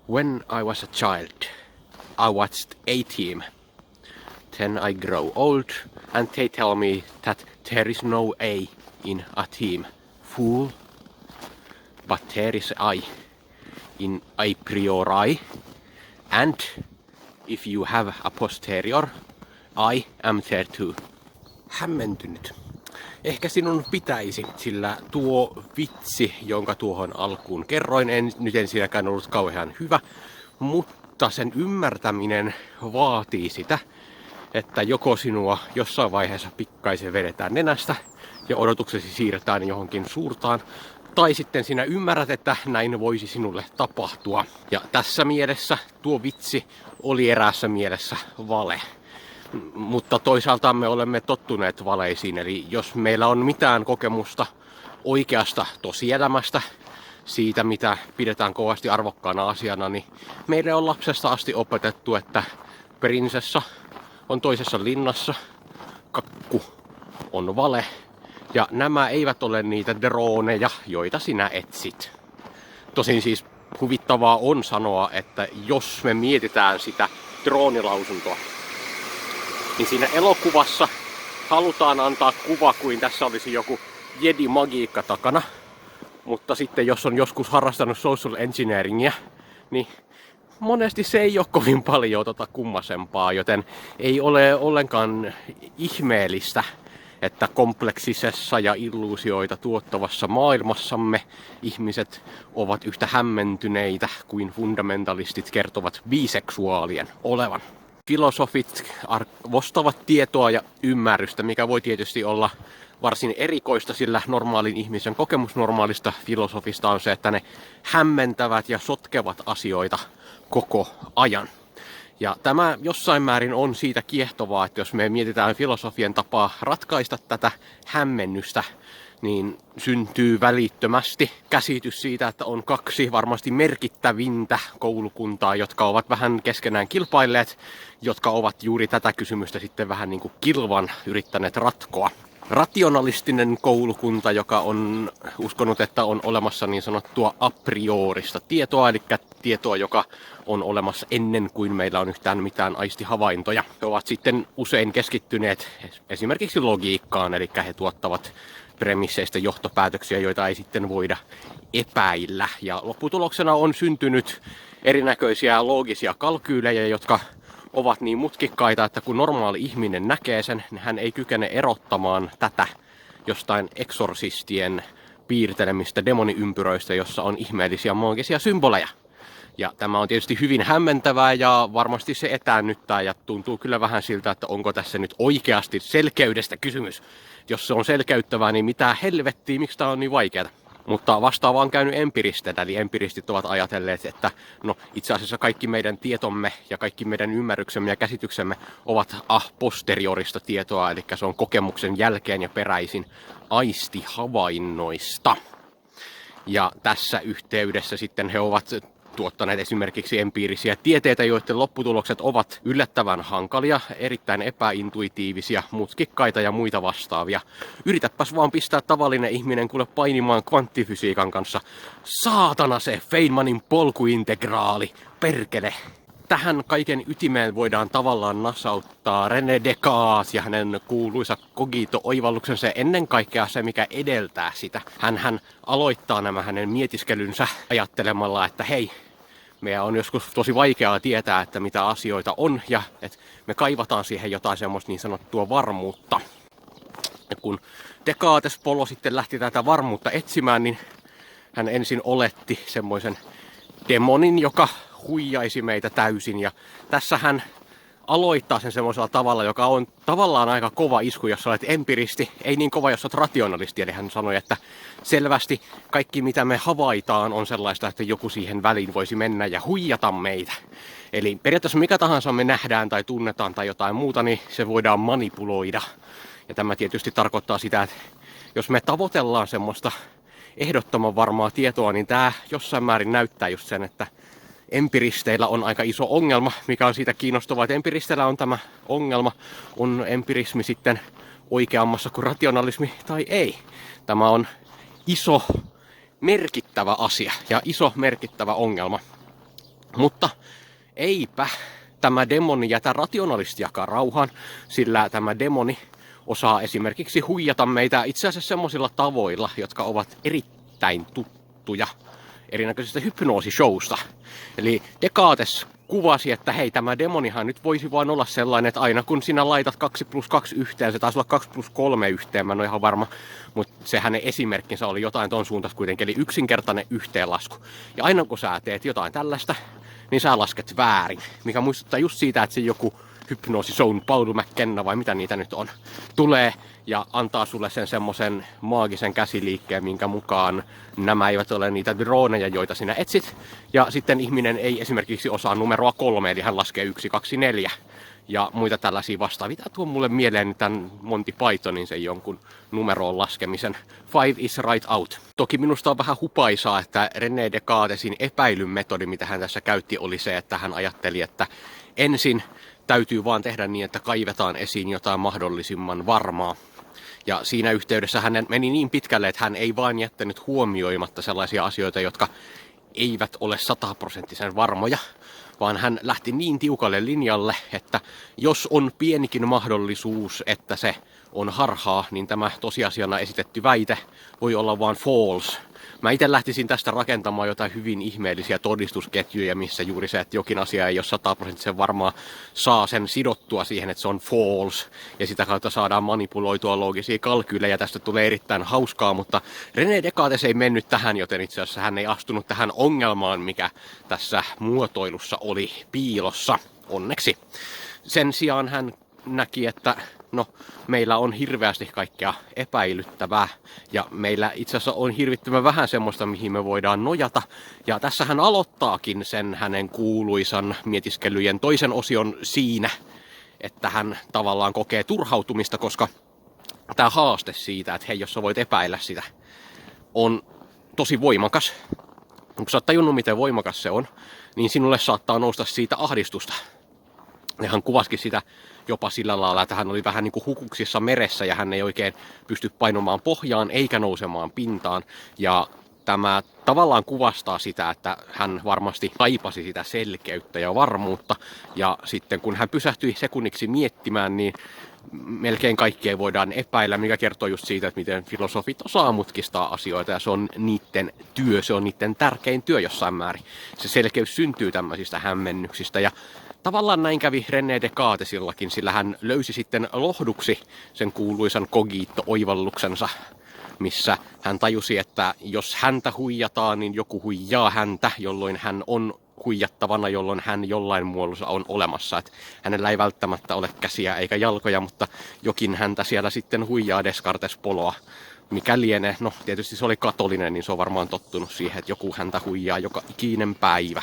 When I was a child, I watched A-Team. Then I grow old and they tell me that there is no A in a team. Fool. But there is I in a priori. And if you have a posterior, I am there too. Hämmentynyt. Ehkä sinun pitäisi, sillä tuo vitsi, jonka tuohon alkuun kerroin, nyt ensinnäkään ollut kauhean hyvä, mutta sen ymmärtäminen vaatii sitä, että joko sinua jossain vaiheessa pikkaisen vedetään nenästä ja odotuksesi siirretään johonkin suurtaan, tai sitten sinä ymmärrät, että näin voisi sinulle tapahtua. Ja tässä mielessä tuo vitsi oli eräässä mielessä vale. Mutta toisaalta me olemme tottuneet valeisiin, eli jos meillä on mitään kokemusta oikeasta tosielämästä, siitä mitä pidetään kovasti arvokkaana asiana, niin meille on lapsesta asti opetettu, että prinsessa on toisessa linnassa, kakku on vale, ja nämä eivät ole niitä drooneja, joita sinä etsit. Tosin siis huvittavaa on sanoa, että jos me mietitään sitä droonilausuntoa, niin siinä elokuvassa halutaan antaa kuva, kuin tässä olisi joku jedi-magiikka takana. Mutta sitten jos on joskus harrastanut social engineeringiä, niin monesti se ei ole kovin paljon kummasempaa, joten ei ole ollenkaan ihmeellistä, että kompleksisessa ja illuusioita tuottavassa maailmassamme ihmiset ovat yhtä hämmentyneitä kuin fundamentalistit kertovat biseksuaalien olevan. Filosofit arvostavat tietoa ja ymmärrystä, mikä voi tietysti olla varsin erikoista, sillä normaalin ihmisen kokemus normaalista filosofista on se, että ne hämmentävät ja sotkevat asioita koko ajan. Ja tämä jossain määrin on siitä kiehtovaa, että jos me mietitään filosofian tapaa ratkaista tätä hämmennystä, niin syntyy välittömästi käsitys siitä, että on kaksi varmasti merkittävintä koulukuntaa, jotka ovat vähän keskenään kilpailleet, jotka ovat juuri tätä kysymystä sitten vähän niin kuin kilvan yrittäneet ratkoa. Rationalistinen koulukunta, joka on uskonut, että on olemassa niin sanottua a priorista tietoa, eli tietoa, joka on olemassa ennen kuin meillä on yhtään mitään aistihavaintoja. He ovat sitten usein keskittyneet esimerkiksi logiikkaan, eli he tuottavat premisseistä johtopäätöksiä, joita ei sitten voida epäillä. Ja lopputuloksena on syntynyt erinäköisiä loogisia kalkyylejä, jotka ovat niin mutkikkaita, että kun normaali ihminen näkee sen, niin hän ei kykene erottamaan tätä jostain eksorsistien piirtelemistä demoniympyröistä, jossa on ihmeellisiä maagisia symboleja. Ja tämä on tietysti hyvin hämmentävää ja varmasti se etäännyttää ja tuntuu kyllä vähän siltä, että onko tässä nyt oikeasti selkeydestä kysymys. Jos se on selkeyttävää, niin mitä helvettiä, miksi tämä on niin vaikeaa? Mutta vastaava on käynyt empiristeillä, eli empiristit ovat ajatelleet, että no itse asiassa kaikki meidän tietomme ja kaikki meidän ymmärryksemme ja käsityksemme ovat a posteriorista tietoa, eli se on kokemuksen jälkeen ja peräisin aistihavainnoista. Ja tässä yhteydessä sitten he ovat tuottaneet esimerkiksi empiirisiä tieteitä, joiden lopputulokset ovat yllättävän hankalia, erittäin epäintuitiivisia, mutkikkaita ja muita vastaavia. Yritäpäs vaan pistää tavallinen ihminen kuule painimaan kvanttifysiikan kanssa. Saatana se Feynmanin polkuintegraali, perkele! Tähän kaiken ytimeen voidaan tavallaan nasauttaa René Descartes ja hänen kuuluisa Cogito oivalluksensa ja ennen kaikkea se, mikä edeltää sitä. Hän aloittaa nämä hänen mietiskelynsä ajattelemalla, että hei, meidän on joskus tosi vaikeaa tietää, että mitä asioita on ja että me kaivataan siihen jotain semmoista niin sanottua varmuutta. Ja kun Descartes Polo sitten lähti tätä varmuutta etsimään, niin hän ensin oletti semmoisen demonin, joka huijaisi meitä täysin. Ja tässä hän aloittaa sen semmoisella tavalla, joka on tavallaan aika kova isku, jos olet empiristi, ei niin kova, jos olet rationalisti. Eli hän sanoi, että selvästi kaikki mitä me havaitaan on sellaista, että joku siihen väliin voisi mennä ja huijata meitä. Eli periaatteessa mikä tahansa me nähdään tai tunnetaan tai jotain muuta, niin se voidaan manipuloida. Ja tämä tietysti tarkoittaa sitä, että jos me tavoitellaan semmoista ehdottoman varmaa tietoa, niin tämä jossain määrin näyttää just sen, että empiristeillä on aika iso ongelma, mikä on siitä kiinnostavaa, että empiristeillä on tämä ongelma, on empirismi sitten oikeammassa kuin rationalismi tai ei. Tämä on iso merkittävä asia ja iso merkittävä ongelma. Mutta eipä tämä demoni jätä rationalistiakaan rauhaan, sillä tämä demoni osaa esimerkiksi huijata meitä itse asiassa semmoisilla tavoilla, jotka ovat erittäin tuttuja erinäköisistä hypnoosishowsta. Eli Descartes kuvasi, että hei, tämä demonihan nyt voisi vaan olla sellainen, että aina kun sinä laitat 2+2 yhteen, se taisi olla 2+3 yhteen, mä en ole ihan varma, mutta se hänen esimerkkinsä oli jotain ton suuntaista kuitenkin, eli yksinkertainen yhteenlasku. Ja aina kun sä teet jotain tällaista, niin sä lasket väärin, mikä muistuttaa just siitä, että se joku hypnoosishown Paul McKenna vai mitä niitä nyt on, tulee ja antaa sulle sen semmosen maagisen käsiliikkeen, minkä mukaan nämä eivät ole niitä drooneja, joita sinä etsit. Ja sitten ihminen ei esimerkiksi osaa numeroa 3, eli hän laskee 1, 2, 4 ja muita tällaisia vastaavia. Tämä tuo mulle mieleen tämän Monty Pythonin sen jonkun numeroon laskemisen. 5 is right out. Toki minusta on vähän hupaisaa, että René Descartesin epäilyn metodi, mitä hän tässä käytti, oli se, että hän ajatteli, että ensin täytyy vaan tehdä niin, että kaivetaan esiin jotain mahdollisimman varmaa. Ja siinä yhteydessä hän meni niin pitkälle, että hän ei vaan jättänyt huomioimatta sellaisia asioita, jotka eivät ole 100% varmoja, vaan hän lähti niin tiukalle linjalle, että jos on pienikin mahdollisuus, että se on harhaa, niin tämä tosiasiana esitetty väite voi olla vaan false. Mä itse lähtisin tästä rakentamaan jotain hyvin ihmeellisiä todistusketjuja, missä juuri se, että jokin asia ei ole 100% varmaa, saa sen sidottua siihen, että se on false. Ja sitä kautta saadaan manipuloitua loogisia kalkyylejä. Tästä tulee erittäin hauskaa, mutta René Descartes ei mennyt tähän, joten itse asiassa hän ei astunut tähän ongelmaan, mikä tässä muotoilussa oli piilossa, onneksi. Sen sijaan hän näki, että meillä on hirveästi kaikkea epäilyttävää ja meillä itse asiassa on hirvittävän vähän semmoista, mihin me voidaan nojata. Ja tässä hän aloittaakin sen hänen kuuluisan mietiskelyjen toisen osion siinä, että hän tavallaan kokee turhautumista, koska tämä haaste siitä, että hei, jos sä voit epäillä sitä, on tosi voimakas. Kun sä oot tajunnut, miten voimakas se on, niin sinulle saattaa nousta siitä ahdistusta. Ja hän kuvasikin sitä jopa sillä lailla, että hän oli vähän niin kuin hukuksissa meressä ja hän ei oikein pysty painomaan pohjaan eikä nousemaan pintaan. Ja tämä tavallaan kuvastaa sitä, että hän varmasti kaipasi sitä selkeyttä ja varmuutta. Ja sitten kun hän pysähtyi sekunniksi miettimään, niin melkein kaikkea voidaan epäillä, mikä kertoo just siitä, että miten filosofit osaa mutkistaa asioita. Ja se on niiden työ, se on niiden tärkein työ jossain määrin. Se selkeys syntyy tämmöisistä hämmennyksistä ja tavallaan näin kävi René Descartesillakin, sillä hän löysi sitten lohduksi sen kuuluisan Cogito-oivalluksensa, missä hän tajusi, että jos häntä huijataan, niin joku huijaa häntä, jolloin hän on huijattavana, jolloin hän jollain muodossa on olemassa. Että hänellä ei välttämättä ole käsiä eikä jalkoja, mutta jokin häntä siellä sitten huijaa Descartes-poloa. Mikä lienee, tietysti se oli katolinen, niin se on varmaan tottunut siihen, että joku häntä huijaa joka ikinen päivä.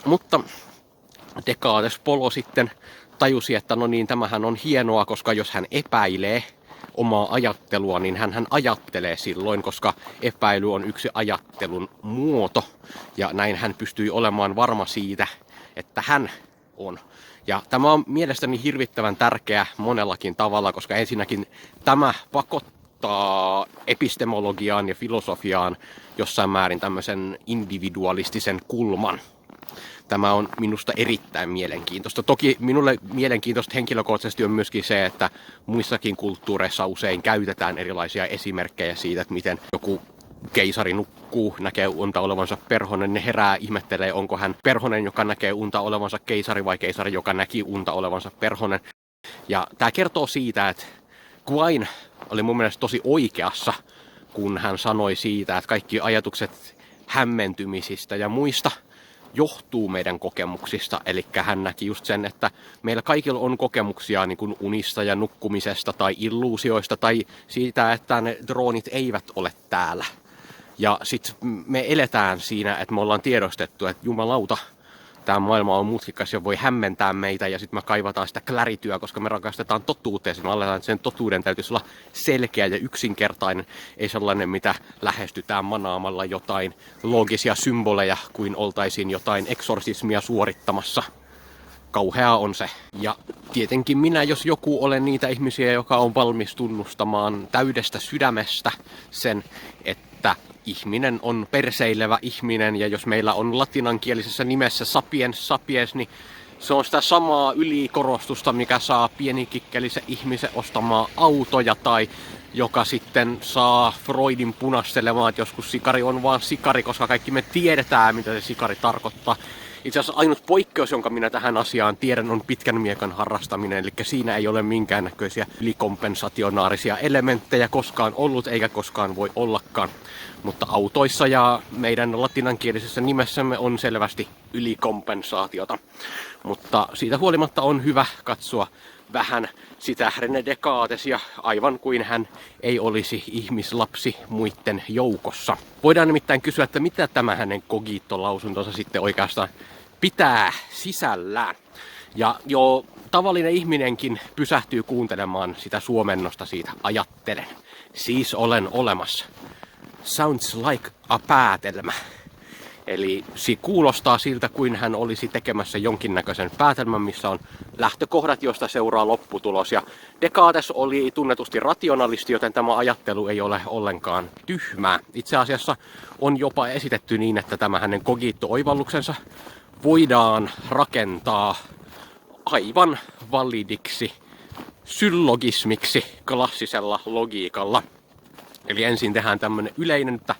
Mutta Descartes Polo sitten tajusi, että tämähän on hienoa, koska jos hän epäilee omaa ajattelua, niin hän ajattelee silloin, koska epäily on yksi ajattelun muoto. Ja näin hän pystyi olemaan varma siitä, että hän on. Ja tämä on mielestäni hirvittävän tärkeä monellakin tavalla, koska ensinnäkin tämä pakottaa epistemologiaan ja filosofiaan jossain määrin tämmöisen individualistisen kulman. Tämä on minusta erittäin mielenkiintoista. Toki minulle mielenkiintoista henkilökohtaisesti on myöskin se, että muissakin kulttuureissa usein käytetään erilaisia esimerkkejä siitä, että miten joku keisari nukkuu, näkee unta olevansa perhonen, ne herää, ihmettelee, onko hän perhonen, joka näkee unta olevansa keisari vai keisari, joka näki unta olevansa perhonen. Ja tämä kertoo siitä, että Quine oli mun mielestä tosi oikeassa, kun hän sanoi siitä, että kaikki ajatukset hämmentymisistä ja muista johtuu meidän kokemuksista. Eli hän näki just sen, että meillä kaikilla on kokemuksia niin kuin unista ja nukkumisesta tai illuusioista tai siitä, että ne droonit eivät ole täällä. Ja sitten me eletään siinä, että me ollaan tiedostettu, että jumalauta, tämä maailma on mutkikas ja voi hämmentää meitä ja sitten me kaivataan sitä clarityä, koska me rakastetaan totuuteen. Me aletaan, että sen totuuden täytyisi olla selkeä ja yksinkertainen, ei sellainen, mitä lähestytään manaamalla jotain loogisia symboleja, kuin oltaisiin jotain eksorsismia suorittamassa. Kauhea on se. Ja tietenkin minä, jos joku, olen niitä ihmisiä, joka on valmis tunnustamaan täydestä sydämestä sen, että ihminen on perseilevä ihminen, ja jos meillä on latinankielisessä nimessä sapiens sapiens, niin se on sitä samaa ylikorostusta, mikä saa pienikikkelisen ihmisen ostamaan autoja, tai joka sitten saa Freudin punastelemaan, että joskus sikari on vaan sikari, koska kaikki me tiedetään, mitä se sikari tarkoittaa. Itse asiassa ainut poikkeus, jonka minä tähän asiaan tiedän, on pitkän miekan harrastaminen, eli siinä ei ole minkäännäköisiä ylikompensationaarisia elementtejä koskaan ollut, eikä koskaan voi ollakaan. Mutta autoissa ja meidän latinankielisessä nimessämme on selvästi ylikompensaatiota. Mutta siitä huolimatta on hyvä katsoa vähän sitä René Descartesia, aivan kuin hän ei olisi ihmislapsi muiden joukossa. Voidaan nimittäin kysyä, että mitä tämä hänen Cogito-lausuntonsa sitten oikeastaan pitää sisällään. Ja jo tavallinen ihminenkin pysähtyy kuuntelemaan sitä suomennosta siitä ajattelen. Siis olen olemassa. Sounds like a päätelmä. Eli se kuulostaa siltä, kuin hän olisi tekemässä jonkinnäköisen päätelmän, missä on lähtökohdat, joista seuraa lopputulos. Ja Descartes oli tunnetusti rationalisti, joten tämä ajattelu ei ole ollenkaan tyhmää. Itse asiassa on jopa esitetty niin, että tämä hänen Cogito-oivalluksensa voidaan rakentaa aivan validiksi syllogismiksi klassisella logiikalla. Eli ensin tehdään tämmöinen yleinen, että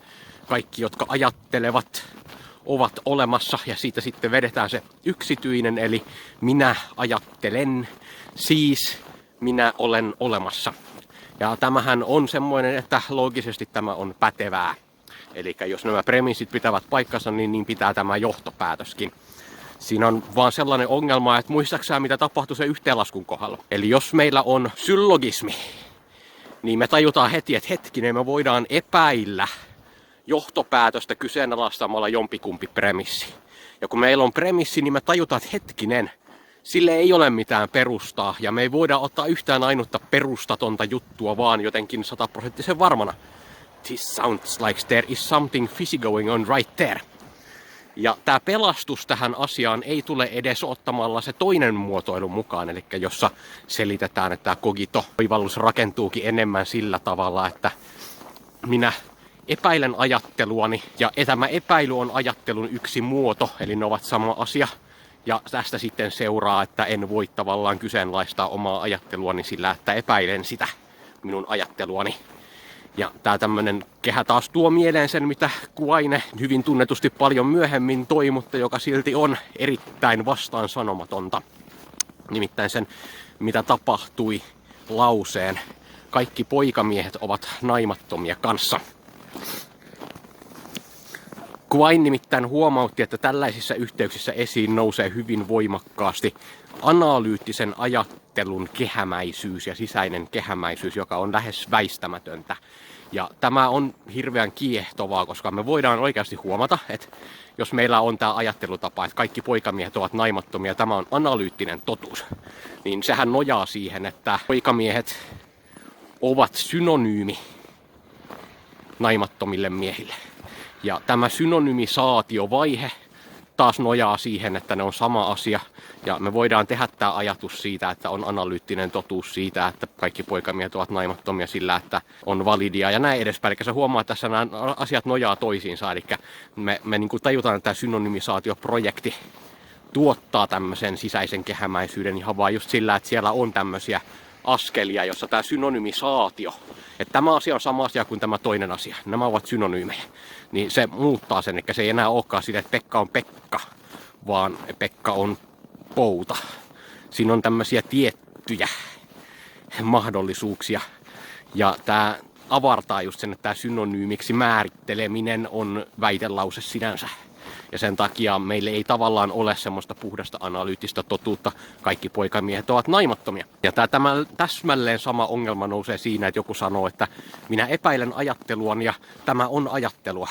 kaikki, jotka ajattelevat, ovat olemassa, ja siitä sitten vedetään se yksityinen, eli minä ajattelen, siis minä olen olemassa. Ja tämähän on semmoinen, että loogisesti tämä on pätevää. Eli jos nämä premissit pitävät paikkansa, niin pitää tämä johtopäätöskin. Siinä on vaan sellainen ongelma, että muistaakseni mitä tapahtui se yhteenlaskun kohdalla. Eli jos meillä on syllogismi, niin me tajutaan heti, että hetkinen, me voidaan epäillä johtopäätöstä kyseenalaistamalla jompikumpi premissi. Ja kun meillä on premissi, niin me tajutaan, että hetkinen, sille ei ole mitään perustaa, ja me ei voida ottaa yhtään ainutta perustatonta juttua vaan jotenkin 100% varmana. This sounds like there is something fishy going on right there. Ja tämä pelastus tähän asiaan ei tule edes ottamalla se toinen muotoilu mukaan, eli jossa selitetään, että tämä Cogito-oivallus rakentuukin enemmän sillä tavalla, että minä epäilen ajatteluani, ja tämä epäily on ajattelun yksi muoto, eli ne ovat sama asia. Ja tästä sitten seuraa, että en voi tavallaan kyseenalaistaa omaa ajatteluani sillä, että epäilen sitä minun ajatteluani. Ja tää tämmönen kehä taas tuo mieleen sen, mitä Quine hyvin tunnetusti paljon myöhemmin toi, mutta joka silti on erittäin vastaan sanomatonta. Nimittäin sen, mitä tapahtui lauseen. Kaikki poikamiehet ovat naimattomia kanssa. Quine nimittäin huomautti, että tällaisissa yhteyksissä esiin nousee hyvin voimakkaasti analyyttisen ajattelun kehämäisyys ja sisäinen kehämäisyys, joka on lähes väistämätöntä. Ja tämä on hirveän kiehtovaa, koska me voidaan oikeasti huomata, että jos meillä on tämä ajattelutapa, että kaikki poikamiehet ovat naimattomia, tämä on analyyttinen totuus, niin sehän nojaa siihen, että poikamiehet ovat synonyymi naimattomille miehille. Ja tämä synonymisaatiovaihe taas nojaa siihen, että ne on sama asia. Ja me voidaan tehdä tämä ajatus siitä, että on analyyttinen totuus siitä, että kaikki poikamiehet ovat naimattomia sillä, että on validia ja näin edespäin. Eli sä huomaa, että tässä nämä asiat nojaa toisiinsa. Eli me niin kuin tajutaan, että tämä synonymisaatioprojekti tuottaa tämmöisen sisäisen kehämäisyyden ihan vaan just sillä, että siellä on tämmöisiä askelia, jossa tämä synonymisaatio, että tämä asia on sama asia kuin tämä toinen asia, nämä ovat synonyymejä, niin se muuttaa sen, että se ei enää olekaan sitä, että Pekka on Pekka, vaan Pekka on pouta. Siinä on tämmöisiä tiettyjä mahdollisuuksia, ja tämä avartaa just sen, että tämä synonyymiksi määritteleminen on väitelause sinänsä. Ja sen takia meille ei tavallaan ole semmoista puhdasta analyyttistä totuutta. Kaikki poikamiehet ovat naimattomia. Ja tämä täsmälleen sama ongelma nousee siinä, että joku sanoo, että minä epäilen ajatteluani ja tämä on ajattelua.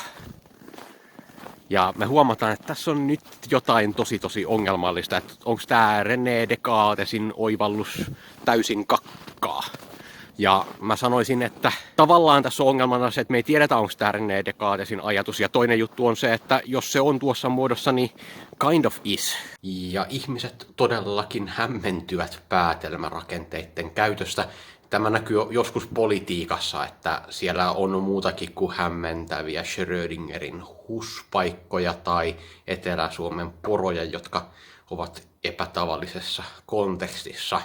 Ja me huomataan, että tässä on nyt jotain tosi ongelmallista. Että onko tämä René Descartesin oivallus täysin kakkaa? Ja mä sanoisin, että tavallaan tässä on ongelmana se, että me ei tiedetä, onko tämä René Descartesin ajatus. Ja toinen juttu on se, että jos se on tuossa muodossa, niin kind of is. Ja ihmiset todellakin hämmentyvät päätelmärakenteiden käytöstä. Tämä näkyy joskus politiikassa, että siellä on muutakin kuin hämmentäviä Schrödingerin huspaikkoja tai Etelä-Suomen poroja, jotka ovat epätavallisessa kontekstissa.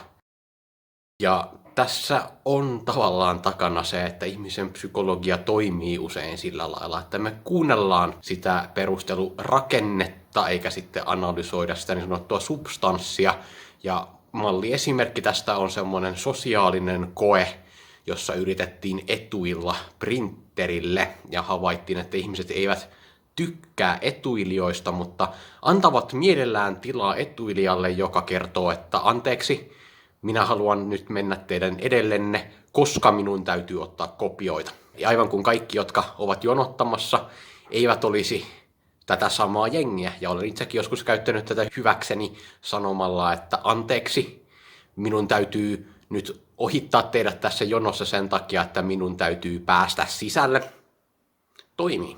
Ja tässä on tavallaan takana se, että ihmisen psykologia toimii usein sillä lailla, että me kuunnellaan sitä perustelurakennetta eikä sitten analysoida sitä niin sanottua substanssia. Ja malliesimerkki tästä on semmoinen sosiaalinen koe, jossa yritettiin etuilla printerille ja havaittiin, että ihmiset eivät tykkää etuilijoista, mutta antavat mielellään tilaa etuilijalle, joka kertoo, että anteeksi, minä haluan nyt mennä teidän edellenne, koska minun täytyy ottaa kopioita. Ja aivan kuin kaikki, jotka ovat jonottamassa, eivät olisi tätä samaa jengiä. Ja olen itsekin joskus käyttänyt tätä hyväkseni sanomalla, että anteeksi, minun täytyy nyt ohittaa teidät tässä jonossa sen takia, että minun täytyy päästä sisälle. Toimii.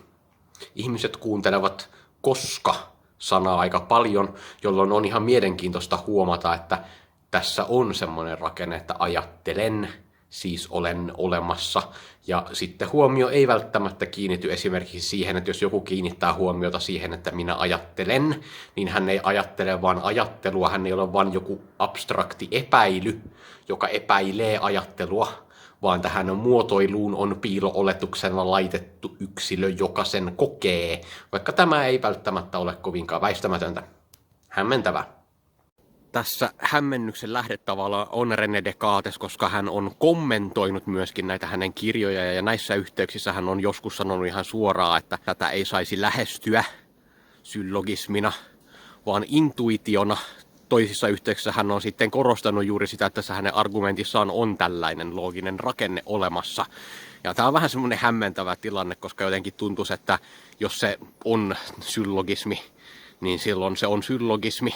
Ihmiset kuuntelevat koska-sanaa aika paljon, jolloin on ihan mielenkiintoista huomata, että tässä on semmoinen rakenne, että ajattelen, siis olen olemassa. Ja sitten huomio ei välttämättä kiinnity esimerkiksi siihen, että jos joku kiinnittää huomiota siihen, että minä ajattelen, niin hän ei ajattele vaan ajattelua, hän ei ole vaan joku abstrakti epäily, joka epäilee ajattelua, vaan tähän muotoiluun on piilo-oletuksella laitettu yksilö, joka sen kokee, vaikka tämä ei välttämättä ole kovinkaan väistämätöntä. Hämmentävää. Tässä hämmennyksen lähde tavallaan on René Descartes, koska hän on kommentoinut myöskin näitä hänen kirjoja, ja näissä yhteyksissä hän on joskus sanonut ihan suoraan, että tätä ei saisi lähestyä syllogismina, vaan intuitiona. Toisissa yhteyksissä hän on sitten korostanut juuri sitä, että tässä hänen argumentissaan on tällainen looginen rakenne olemassa. Ja tämä on vähän semmoinen hämmentävä tilanne, koska jotenkin tuntuisi, että jos se on syllogismi, niin silloin se on syllogismi.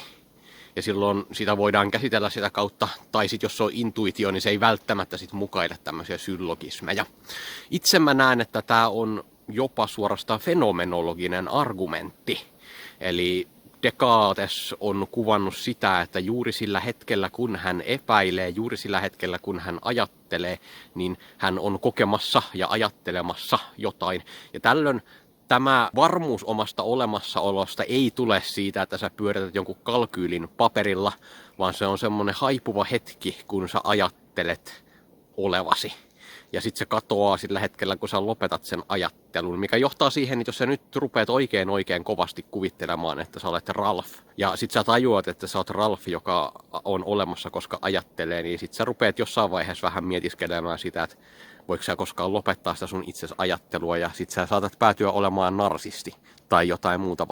Ja silloin sitä voidaan käsitellä sitä kautta, tai sitten jos se on intuitio, niin se ei välttämättä sit mukaile tämmöisiä syllogismeja. Itse mä näen, että tämä on jopa suorastaan fenomenologinen argumentti. Eli Descartes on kuvannut sitä, että juuri sillä hetkellä, kun hän epäilee, juuri sillä hetkellä, kun hän ajattelee, niin hän on kokemassa ja ajattelemassa jotain. Ja tällöin tämä varmuus omasta olemassaolosta ei tule siitä, että sä pyörität jonkun kalkyylin paperilla, vaan se on semmoinen haipuva hetki, kun sä ajattelet olevasi. Ja sitten se katoaa sillä hetkellä, kun sä lopetat sen ajattelun, mikä johtaa siihen, että jos sä nyt rupeat oikein kovasti kuvittelemaan, että sä olet Ralph, ja sit sä tajuat, että sä oot Ralph, joka on olemassa, koska ajattelee, niin sit sä rupeat jossain vaiheessa vähän mietiskelemään sitä, että voiko sä koskaan lopettaa sitä sun itses ajattelua, ja sit sä saatat päätyä olemaan narsisti tai jotain muuta